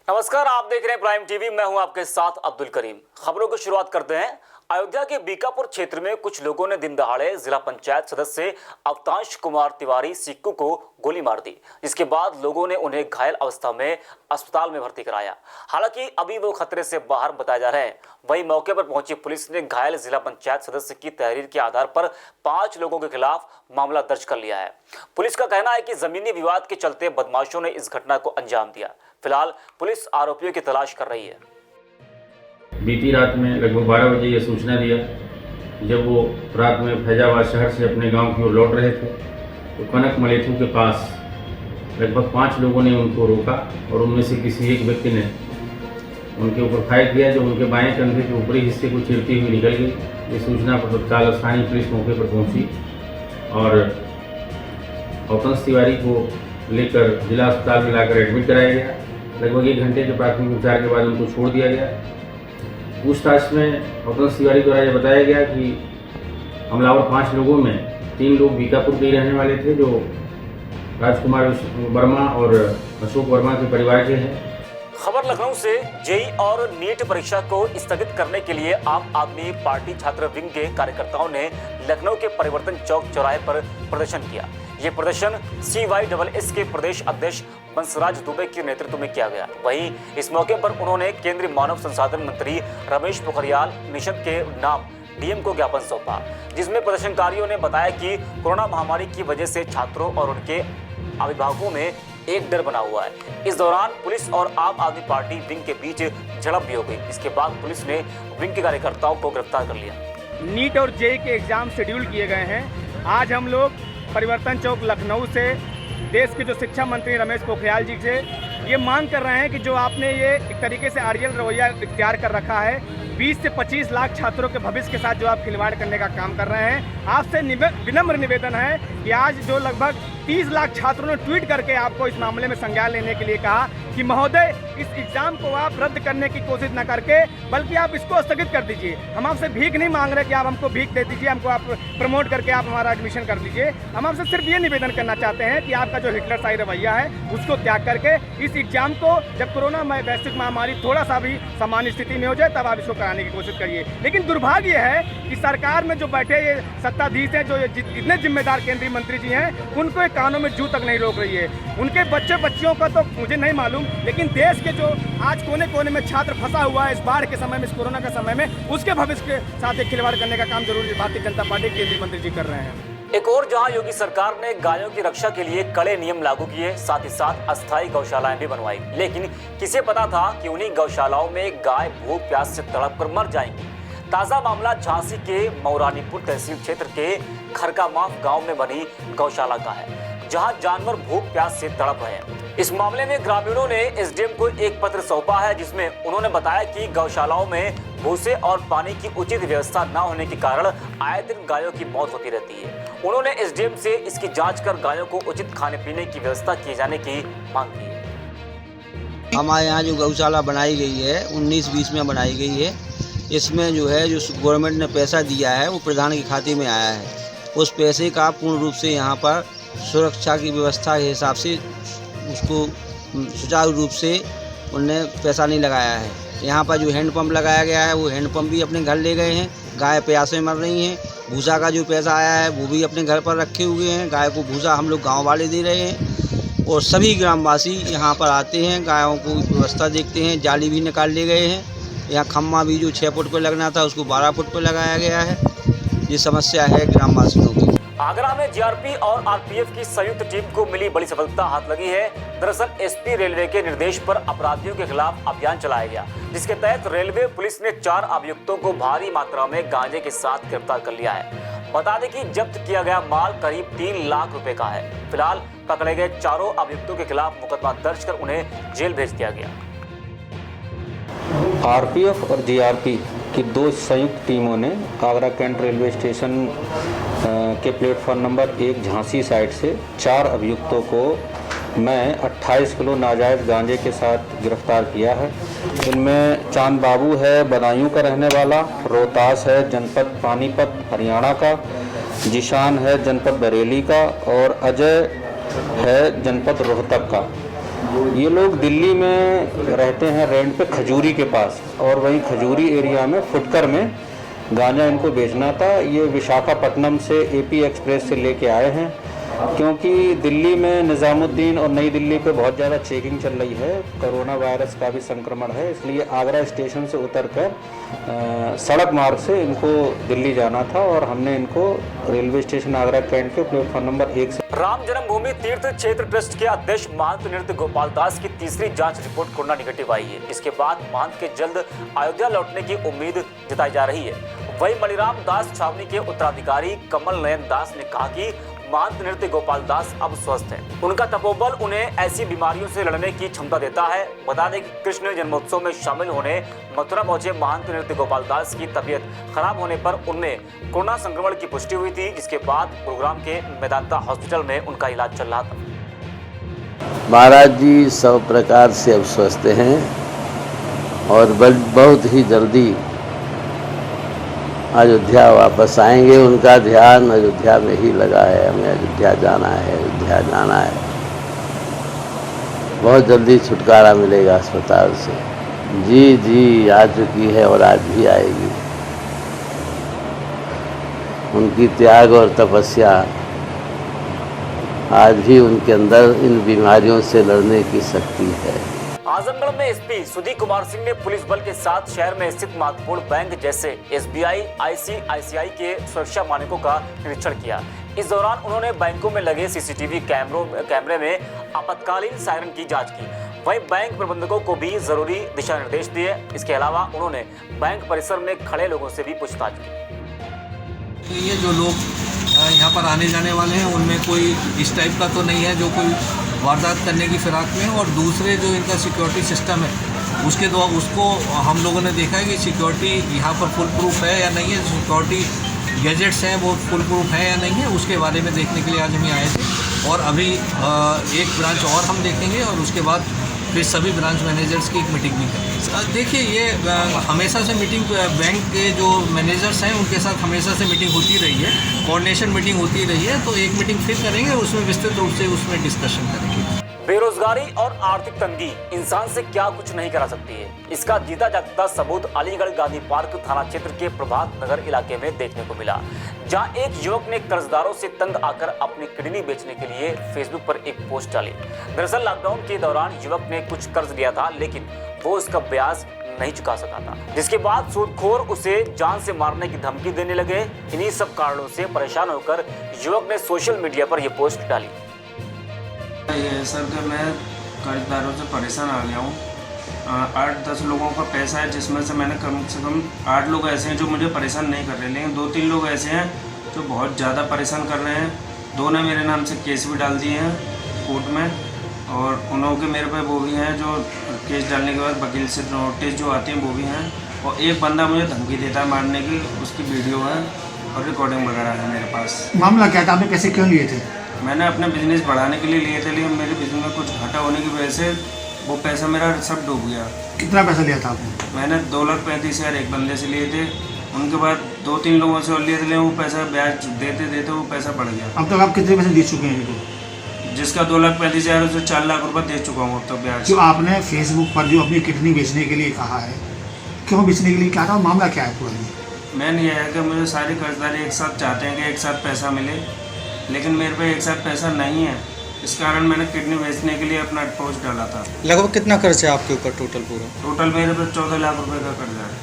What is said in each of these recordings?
नमस्कार, आप देख रहे हैं प्राइम टीवी। मैं हूं आपके साथ अब्दुल करीम। खबरों की शुरुआत करते हैं। अयोध्या के बीकापुर क्षेत्र में कुछ लोगों ने दिन दहाड़े जिला पंचायत सदस्य अवतांश कुमार तिवारी सिक्कू को गोली मार दी, जिसके बाद लोगों ने उन्हें घायल अवस्था में अस्पताल में भर्ती कराया। हालांकि अभी वो खतरे से बाहर बताए जा रहे हैं। वहीं मौके पर पहुंची पुलिस ने घायल जिला पंचायत सदस्य की तहरीर के आधार पर 5 लोगों के खिलाफ मामला दर्ज कर लिया है। पुलिस का कहना है कि जमीनी विवाद के चलते बदमाशों ने इस घटना को अंजाम दिया। फिलहाल पुलिस आरोपियों की तलाश कर रही है। बीती रात में लगभग 12 बजे ये सूचना दिया। जब वो रात में फैजाबाद शहर से अपने गांव की ओर लौट रहे थे तो कनक मलेथू के पास लगभग 5 लोगों ने उनको रोका और उनमें से किसी एक व्यक्ति ने उनके ऊपर फायर किया, जो उनके बाएं कंधे के ऊपरी हिस्से को चीरती हुई निकल गई। इस सूचना पर तत्काल स्थानीय पुलिस मौके पर पहुंची और अवतांश तिवारी को लेकर जिला अस्पताल में लाकर एडमिट कराया गया। लगभग 1 घंटे के प्राथमिक उपचार के बाद उनको छोड़ दिया गया। पूछताछ में अवतांश तिवारी द्वारा यह बताया गया कि हमलावर 5 लोगों में 3 लोग बीकापुर के रहने वाले थे, जो राजकुमार वर्मा और अशोक वर्मा के परिवार के हैं। खबर लखनऊ से। जेई और नीट परीक्षा को स्थगित करने के लिए आम आदमी पार्टी छात्र विंग के कार्यकर्ताओं ने लखनऊ के परिवर्तन चौक चौराहे पर प्रदर्शन किया। ये प्रदर्शन CYSS के प्रदेश अध्यक्ष बंसराज दुबे के नेतृत्व में किया गया। वहीं इस मौके पर उन्होंने केंद्रीय मानव संसाधन मंत्री रमेश पोखरियाल निशंक के नाम डीएम को ज्ञापन सौंपा, जिसमें प्रदर्शनकारियों ने बताया कि कोरोना महामारी की वजह से छात्रों और उनके अभिभावकों में एक डर बना हुआ है। इस दौरान पुलिस और आम आदमी पार्टी विंग के बीच झड़प भी हो गई। इसके बाद पुलिस ने विंग के कार्यकर्ताओं को गिरफ्तार कर लिया। नीट और जेई के एग्जाम शेड्यूल किए गए हैं। आज हम लोग परिवर्तन चौक लखनऊ से देश के जो शिक्षा मंत्री रमेश पोखरियाल जी से ये मांग कर रहे हैं कि जो आपने ये एक तरीके से आड़ियल रवैया इख्तियार कर रखा है, 20 से 25 लाख छात्रों के भविष्य के साथ जो आप खिलवाड़ करने का काम कर रहे हैं, आपसे विनम्र निवेदन है कि आज जो लगभग 30 लाख छात्रों ने ट्वीट करके आपको इस मामले में संज्ञान लेने के लिए कहा कि महोदय इस एग्जाम को आप रद्द करने की कोशिश न करके बल्कि आप इसको स्थगित कर दीजिए। हम आपसे भीख नहीं मांग रहे कि आप हमको भीख दे दीजिए, हमको आप प्रमोट करके आप हमारा एडमिशन कर लीजिए। हम आपसे सिर्फ ये निवेदन करना चाहते हैं कि आपका जो हिटलरशाही रवैया है उसको त्याग करके इस एग्जाम को जब कोरोना वैश्विक महामारी थोड़ा सा भी सामान्य स्थिति में हो जाए तब आप इसको कराने की कोशिश करिए। लेकिन दुर्भाग्य है कि सरकार में जो बैठे ये सत्ताधीश हैं, जो जितने जिम्मेदार केंद्रीय मंत्री जी हैं, उनको कानों में जू तक नहीं रोक रही है। उनके बच्चे बच्चियों का तो मुझे नहीं मालूम, लेकिन देश के जो आज कोने कोने में छात्र फंसा हुआ है इस बाढ़ के समय में, इस कोरोना के समय में, उसके भविष्य के साथ एक खिलवाड़ करने का काम जरूर भारतीय जनता पार्टी के केंद्रीय मंत्री जी कर रहे हैं। एक और जहां योगी सरकार ने गायों की रक्षा के लिए कड़े नियम लागू किए, साथ ही साथ अस्थायी गौशालाएं भी बनवाई, लेकिन किसे पता था कि उन्हीं गौशालाओं में गाय भूख प्यास से तड़प कर मर जाएंगी। ताजा मामला झांसी के मौरानीपुर तहसील क्षेत्र के खरकामाफ गांव में बनी गौशाला का है, जहां जानवर भूख प्यास से तड़प रहे हैं। इस मामले में ग्रामीणों ने एसडीएम को एक पत्र सौंपा है, जिसमें उन्होंने बताया कि गौशालाओं में भूसे और पानी की उचित व्यवस्था न होने के कारण आए दिन गायों की मौत होती रहती है। उन्होंने एसडीएम से इसकी जांच कर गायों को उचित खाने पीने की व्यवस्था किए जाने की मांग की है। हमारे यहाँ जो गौशाला बनाई गई है 19-20 में बनाई गई है, इसमें जो है जो गवर्नमेंट ने पैसा दिया है वो प्रधान के खाते में आया है। उस पैसे का पूर्ण रूप से यहाँ पर सुरक्षा की व्यवस्था के हिसाब से उसको सुचारू रूप से उनने पैसा नहीं लगाया है। यहाँ पर जो हैंडपम्प लगाया गया है वो हैंडपम्प भी अपने घर ले गए हैं। गाय प्यासे मर रही हैं। भूसा का जो पैसा आया है वो भी अपने घर पर रखे हुए हैं। गाय को भूसा हम लोग गाँव वाले दे रहे हैं और सभी ग्रामवासी यहाँ पर आते हैं, गायों को व्यवस्था देखते हैं। जाली भी निकाल ले गए हैं। यहाँ खम्मा भी जो 6 फुट पर लगना था उसको 12 फुट पर लगाया गया है। ये समस्या है ग्रामवासियों की। आगरा में जीआरपी और आरपीएफ की संयुक्त टीम को मिली बड़ी सफलता हाथ लगी है। दरअसल एसपी रेलवे के निर्देश पर अपराधियों के खिलाफ अभियान चलाया गया, जिसके तहत रेलवे पुलिस ने 4 अभियुक्तों को भारी मात्रा में गांजे के साथ गिरफ्तार कर लिया है। बता दें कि जब्त किया गया माल करीब 3 लाख रुपए का है। फिलहाल पकड़े गए चारों अभियुक्तों के खिलाफ मुकदमा दर्ज कर उन्हें जेल भेज दिया गया। आरपीएफ और जीआरपी की 2 संयुक्त टीमों ने आगरा कैंट रेलवे स्टेशन के प्लेटफॉर्म नंबर 1 झांसी साइड से 4 अभियुक्तों को मैं 28 किलो नाजायज़ गांजे के साथ गिरफ्तार किया है। इनमें चांद बाबू है बदायूं का रहने वाला, रोहतास है जनपद पानीपत हरियाणा का, जिशान है जनपद बरेली का और अजय है जनपद रोहतक का। ये लोग दिल्ली में रहते हैं रेंट पे खजूरी के पास, और वहीं खजूरी एरिया में फुटकर में गांजा इनको बेचना था। ये विशाखापट्टनम से एपी एक्सप्रेस से लेके आए हैं, क्योंकि दिल्ली में निज़ामुद्दीन और नई दिल्ली पे बहुत ज़्यादा चेकिंग चल रही है, कोरोना वायरस का भी संक्रमण है, इसलिए आगरा स्टेशन से उतरकर सड़क मार्ग से इनको दिल्ली जाना था, और हमने इनको रेलवे स्टेशन आगरा कैंट के प्लेटफॉर्म नंबर 1 से। राम जन्मभूमि तीर्थ क्षेत्र ट्रस्ट के अध्यक्ष महंत नृत्य गोपाल दास की तीसरी जांच रिपोर्ट कोरोना निगेटिव आई है। इसके बाद महंत के जल्द अयोध्या लौटने की उम्मीद जताई जा रही है। वहीं मणिराम दास छावनी के उत्तराधिकारी कमल नयन दास ने कहा कि महंत नृत्य गोपाल दास अब स्वस्थ हैं। उनका तपोबल उन्हें ऐसी बीमारियों से लड़ने की क्षमता देता है। बता दें कि कृष्ण जन्मोत्सव में शामिल होने मथुरा पहुंचे महंत नृत्य गोपाल दास की तबीयत खराब होने पर उनमें कोरोना संक्रमण की पुष्टि हुई थी, जिसके बाद गुरुग्राम के मेदांता हॉस्पिटल में उनका इलाज चल रहा था। महाराज जी सब प्रकार से अब स्वस्थ हैं और बहुत ही जल्दी अयोध्या वापस आएंगे। उनका ध्यान अयोध्या में ही लगा है, हमें अयोध्या जाना है, अयोध्या जाना है। बहुत जल्दी छुटकारा मिलेगा अस्पताल से। जी आ चुकी है और आज भी आएगी। उनकी त्याग और तपस्या आज भी उनके अंदर इन बीमारियों से लड़ने की शक्ति है। आजमगढ़ में एसपी सुधीर कुमार सिंह ने पुलिस बल के साथ शहर में स्थित महत्वपूर्ण बैंक जैसे एसबीआई, आईसीआईसीआई के सुरक्षा मानकों का निरीक्षण किया। इस दौरान उन्होंने बैंकों में लगे सीसीटीवी कैमरे में आपातकालीन सायरन की जांच की। वहीं बैंक प्रबंधकों को भी जरूरी दिशा निर्देश दिए। इसके अलावा उन्होंने बैंक परिसर में खड़े लोगों से भी पूछताछ की। ये जो लोग यहाँ पर आने जाने वाले हैं उनमें कोई इस टाइप का तो नहीं है जो कोई वारदात करने की फिराक में, और दूसरे जो इनका सिक्योरिटी सिस्टम है उसके द्वारा उसको हम लोगों ने देखा है कि सिक्योरिटी यहाँ पर फुल प्रूफ है या नहीं है, सिक्योरिटी गैजेट्स हैं वो फुल प्रूफ है या नहीं है, उसके बारे में देखने के लिए आज हम आए थे। और अभी एक ब्रांच और हम देखेंगे और उसके बाद फिर सभी ब्रांच मैनेजर्स की एक मीटिंग भी करेंगे। देखिए ये हमेशा से मीटिंग बैंक के जो मैनेजर्स हैं उनके साथ हमेशा से मीटिंग होती रही है, कोऑर्डिनेशन मीटिंग होती रही है, तो एक मीटिंग फिर करेंगे और उसमें विस्तृत रूप से उसमें डिस्कशन करेंगे। बेरोजगारी और आर्थिक तंगी इंसान से क्या कुछ नहीं करा सकती है, इसका जीता जागता सबूत अलीगढ़ गांधी पार्क थाना क्षेत्र के प्रभात नगर इलाके में देखने को मिला, जहां एक युवक ने कर्जदारों से तंग आकर अपनी किडनी बेचने के लिए फेसबुक पर एक पोस्ट डाली। दरअसल लॉकडाउन के दौरान युवक ने कुछ कर्ज लिया था, लेकिन वो उसका ब्याज नहीं चुका सका था, जिसके बाद सूदखोर उसे जान से मारने की धमकी देने लगे। इन्हीं सब कारणों से परेशान होकर युवक ने सोशल मीडिया पर यह पोस्ट डाली। ये है सर कि मैं कर्जदारों से परेशान आ गया हूँ। 8-10 लोगों का पैसा है, जिसमें से मैंने कम से कम 8 लोग ऐसे हैं जो मुझे परेशान नहीं कर रहे, लेकिन 2-3 लोग ऐसे हैं जो बहुत ज़्यादा परेशान कर रहे हैं। 2 ने मेरे नाम से केस भी डाल दिए हैं कोर्ट में, और उन्होंने के मेरे पे वो भी हैं जो केस डालने के बाद वकील से नोटिस जो आती हैं वो भी हैं, और एक बंदा मुझे धमकी देता है मारने की, उसकी वीडियो है और रिकॉर्डिंग वगैरह है मेरे पास। मामला क्या था? आपने पैसे क्यों लिए थे? मैंने अपना बिजनेस बढ़ाने के लिए लिए थे, लेकिन मेरे बिजनेस में कुछ घाटा होने की वजह से वो पैसा मेरा सब डूब गया। कितना पैसा लिया था आपने? मैंने 2,35,000 एक बंदे से लिए थे, उनके बाद 2-3 लोगों से और लिए थे, वो पैसा ब्याज देते देते वो पैसा बढ़ गया। अब तक आप कितने पैसे दे चुके हैं इनको? जिसका 2,35,000 उसे 4 लाख रुपये दे चुका हूँ अब तक ब्याज। जो आपने फेसबुक पर जो अपनी किडनी बेचने के लिए कहा है, क्यों बेचने के लिए कहा था? मामला क्या है पूरा? मैंने यह है कि मुझे सारी कर्जदारी एक साथ चाहते हैं कि एक साथ पैसा मिले, लेकिन मेरे पे एक साथ पैसा नहीं है, इस कारण मैंने किडनी बेचने के लिए अपना पोस्ट डाला था। लगभग कितना कर्ज है आपके ऊपर टोटल पूरा? टोटल मेरे पे 14 लाख रुपए का कर्जा है।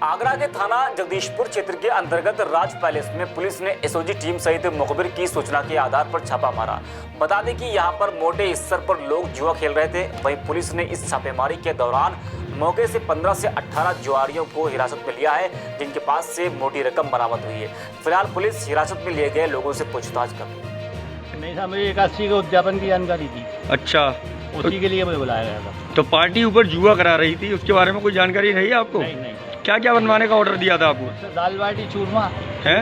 आगरा के थाना जगदीशपुर क्षेत्र के अंतर्गत राज पैलेस में पुलिस ने एसओजी टीम सहित मुखबिर की सूचना के आधार पर छापा मारा। बता दें कि यहां पर मोटे स्तर पर लोग जुआ खेल रहे थे। वहीं पुलिस ने इस छापेमारी के दौरान मौके से 15 से 18 जुआरियों को हिरासत में लिया है, जिनके पास से मोटी रकम बरामद हुई है। फिलहाल पुलिस हिरासत में लिए गए लोगों से पूछताछ कर रही है। नहीं साहब, मुझे 81 के उद्यापन की जानकारी थी। अच्छा, उसी के लिए मुझे बुलाया गया था। तो पार्टी ऊपर जुआ करा रही थी, उसके बारे में कोई जानकारी नहीं है आपको? नहीं। क्या क्या बनवाने का ऑर्डर दिया था आपको? दाल बाटी चूरमा है,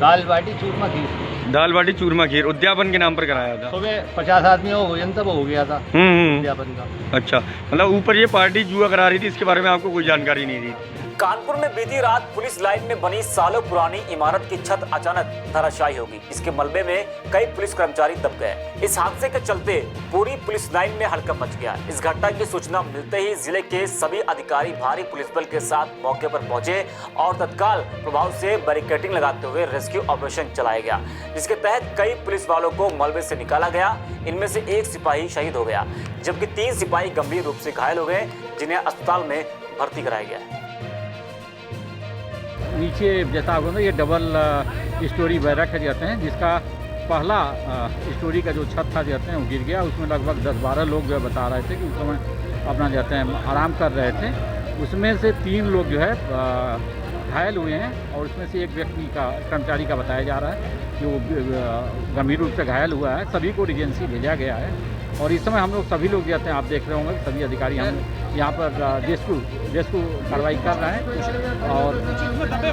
दाल बाटी चूरमा खीर। दाल बाटी चूरमा खीर उद्यापन के नाम पर कराया था। सुबह 50 आदमियों का भोजन तब हो गया था उद्यापन का। अच्छा, मतलब ऊपर ये पार्टी जुआ करा रही थी, इसके बारे में आपको कोई जानकारी नहीं थी? कानपुर में बीती रात पुलिस लाइन में बनी सालों पुरानी इमारत की छत अचानक धराशायी होगी। इसके मलबे में कई पुलिस कर्मचारी दब गए। इस हादसे के चलते पूरी पुलिस लाइन में हड़कंप मच गया। इस घटना की सूचना मिलते ही जिले के सभी अधिकारी भारी पुलिस बल के साथ मौके पर पहुंचे और तत्काल प्रभाव से बैरिकेडिंग लगाते हुए रेस्क्यू ऑपरेशन चलाया गया, जिसके तहत कई पुलिस वालों को मलबे से निकाला गया। इनमें से एक सिपाही शहीद हो गया, जबकि 3 सिपाही गंभीर रूप से घायल हो गए, जिन्हें अस्पताल में भर्ती कराया गया। नीचे जैसा होगा ना, ये डबल स्टोरी बैरक है जाते हैं, जिसका पहला स्टोरी का जो छत था जाते हैं वो गिर गया। उसमें लगभग 10-12 लोग जो है बता रहे थे कि उस समय अपना जाते हैं आराम कर रहे थे। उसमें से 3 लोग जो है घायल हुए हैं और उसमें से एक व्यक्ति का कर्मचारी का बताया जा रहा है कि वो गंभीर रूप से घायल हुआ है। सभी को रिजेंसी भेजा गया है और इस समय हम लोग सभी लोग जाते हैं, आप देख रहे होंगे सभी अधिकारी हम यहाँ पर रेस्क्यू कार्रवाई कर रहे हैं। और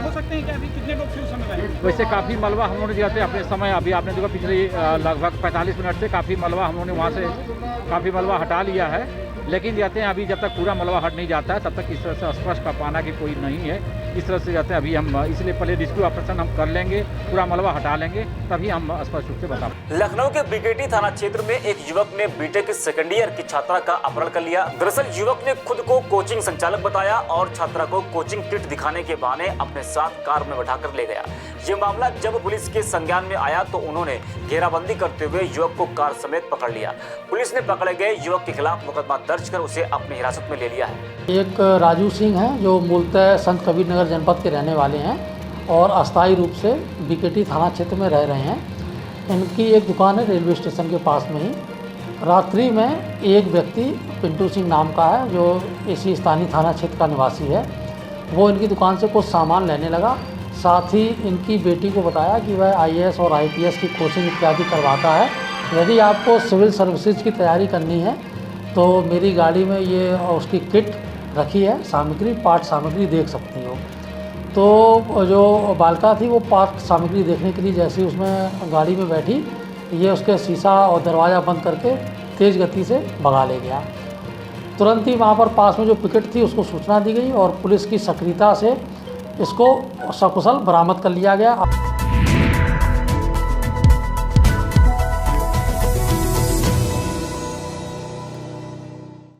हो सकते हैं कि अभी कितने लोग थे उस समय? वैसे काफ़ी मलबा हम लोगों ने जाते अपने समय, अभी आपने देखा पिछले लगभग 45 मिनट से काफ़ी मलबा हम लोगों ने वहाँ से काफ़ी मलबा हटा लिया है, लेकिन जाते हैं अभी जब तक पूरा मलबा हट नहीं जाता है तब तक इस तरह से स्पष्ट कर पाना की कोई नहीं है। इस तरह से जाते हैं अभी हम, इसलिए पहले रेस्क्यू ऑपरेशन हम कर लेंगे, पूरा मलबा हटा लेंगे, तभी हम स्पष्ट रूप से बता पाएंगे। लखनऊ के बीकेटी थाना क्षेत्र में एक युवक ने बीटेक सेकेंड ईयर की छात्रा का अपहरण कर लिया। दरअसल युवक ने खुद को कोचिंग संचालक बताया और छात्रा को कोचिंग किट दिखाने के बहाने अपने साथ कार में बैठाकर ले गया। ये मामला जब पुलिस के संज्ञान में आया तो उन्होंने घेराबंदी करते हुए युवक को कार समेत पकड़ लिया। पुलिस ने पकड़े गए युवक के खिलाफ मुकदमा दर्ज कर उसे अपनी हिरासत में ले लिया है। एक राजू सिंह हैं जो मूलतः संत कबीर नगर जनपद के रहने वाले हैं और अस्थायी रूप से बीकेटी थाना क्षेत्र में रह रहे हैं। इनकी एक दुकान है रेलवे स्टेशन के पास में ही। रात्रि में एक व्यक्ति पिंटू सिंह नाम का है जो इसी स्थानीय थाना क्षेत्र का निवासी है, वो इनकी दुकान से कुछ सामान लेने लगा। साथ ही इनकी बेटी को बताया कि वह IAS और IPS की कोचिंग इत्यादि करवाता है, यदि आपको सिविल सर्विसेज की तैयारी करनी है तो मेरी गाड़ी में ये उसकी किट रखी है, सामग्री पाठ सामग्री देख सकती हो। तो जो बालिका थी वो पाठ सामग्री देखने के लिए जैसे ही उसमें गाड़ी में बैठी, ये उसके शीशा और दरवाज़ा बंद करके तेज़ गति से भगा ले गया। तुरंत ही वहाँ पर पास में जो पिकेट थी उसको सूचना दी गई और पुलिस की सक्रियता से इसको सकुशल बरामद कर लिया गया।